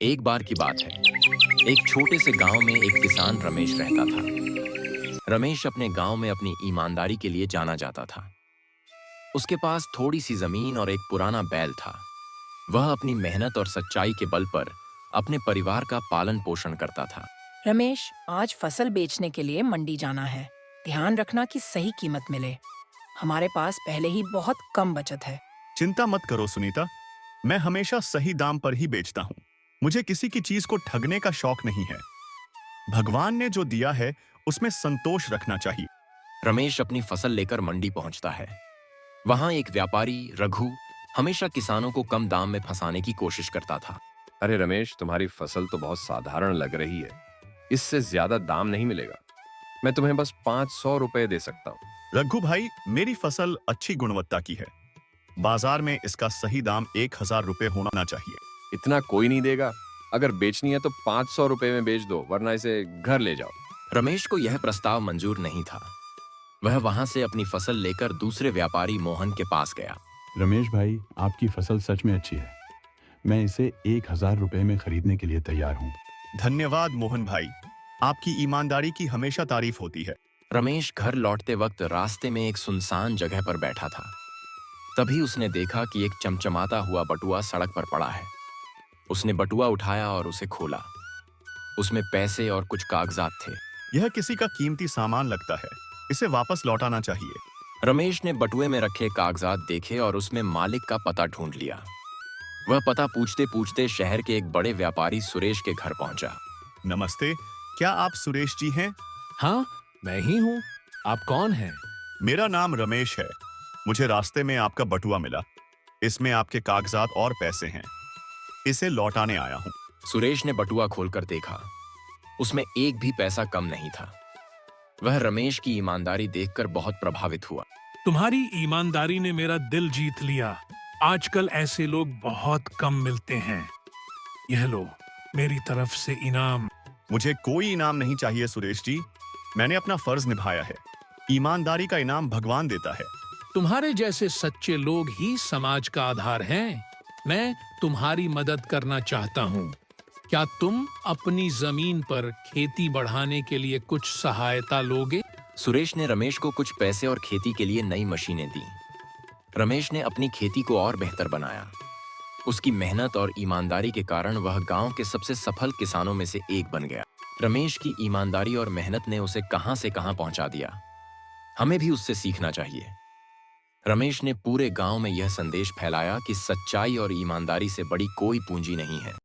एक बार की बात है। एक छोटे से गांव में एक किसान रमेश रहता था। रमेश अपने गांव में अपनी ईमानदारी के लिए जाना जाता था। उसके पास थोड़ी सी जमीन और एक पुराना बैल था। वह अपनी मेहनत और सच्चाई के बल पर अपने परिवार का पालन पोषण करता था। रमेश, आज फसल बेचने के लिए मंडी जाना है। ध्यान रखना कि सही कीमत मिले। हमारे पास पहले ही बहुत कम बचत है। चिंता मत करो सुनीता, मैं हमेशा सही दाम पर ही बेचता हूँ। मुझे किसी की चीज को ठगने का शौक नहीं है। भगवान ने जो दिया है उसमें संतोष रखना चाहिए। रमेश अपनी फसल लेकर मंडी पहुंचता है। वहां एक व्यापारी रघु हमेशा किसानों को कम दाम में फंसाने की कोशिश करता था। अरे रमेश, तुम्हारी फसल तो बहुत साधारण लग रही है। इससे ज्यादा दाम नहीं मिलेगा। मैं तुम्हें बस 500 रुपए दे सकता हूँ। रघु भाई, मेरी फसल अच्छी गुणवत्ता की है। बाजार में इसका सही दाम 1000 रुपए होना चाहिए। इतना कोई नहीं देगा। अगर बेचनी है तो 500 रुपए में बेच दो, वरना इसे घर ले जाओ। रमेश को यह प्रस्ताव मंजूर नहीं था। वह वहां से अपनी फसल लेकर दूसरे व्यापारी मोहन के पास गया। रमेश भाई, आपकी फसल सच में अच्छी है। मैं इसे 1000 रुपए में खरीदने के लिए तैयार हूँ। धन्यवाद मोहन भाई, आपकी ईमानदारी की हमेशा तारीफ होती है। रमेश घर लौटते वक्त रास्ते में एक सुनसान जगह पर बैठा था। तभी उसने देखा कि एक चमचमाता हुआ बटुआ सड़क पर पड़ा है। उसने बटुआ उठाया और उसे खोला। उसमें पैसे और कुछ कागजात थे। यह किसी का कीमती सामान लगता है, इसे वापस लौटाना चाहिए। रमेश ने बटुए में रखे कागजात देखे और उसमें मालिक का पता ढूंढ लिया। वह पता पूछते पूछते शहर के एक बड़े व्यापारी सुरेश के घर पहुंचा। नमस्ते, क्या आप सुरेश जी हैं? हाँ, मैं ही हूँ। आप कौन हैं? मेरा नाम रमेश है। मुझे रास्ते में आपका बटुआ मिला। इसमें आपके कागजात और पैसे हैं। इसे लौटाने आया हूँ। सुरेश ने बटुआ खोलकर देखा। उसमें एक भी पैसा कम नहीं था। वह रमेश की ईमानदारी देखकर बहुत प्रभावित हुआ। तुम्हारी ईमानदारी ने मेरा दिल जीत लिया। आजकल ऐसे लोग बहुत कम मिलते हैं। यह लो, मेरी तरफ से इनाम। मुझे कोई इनाम नहीं चाहिए सुरेश जी। मैंने अपना फर्ज निभाया है। ईमानदारी का इनाम भगवान देता है। तुम्हारे जैसे सच्चे लोग ही समाज का आधार हैं। मैं तुम्हारी मदद करना चाहता हूँ। क्या तुम अपनी जमीन पर खेती बढ़ाने के लिए कुछ सहायता लोगे? सुरेश ने रमेश को कुछ पैसे और खेती के लिए नई मशीनें दी। रमेश ने अपनी खेती को और बेहतर बनाया। उसकी मेहनत और ईमानदारी के कारण वह गांव के सबसे सफल किसानों में से एक बन गया। रमेश की ईमानदारी और मेहनत ने उसे कहां से कहां पहुंचा दिया। हमें भी उससे सीखना चाहिए। रमेश ने पूरे गांव में यह संदेश फैलाया कि सच्चाई और ईमानदारी से बड़ी कोई पूंजी नहीं है।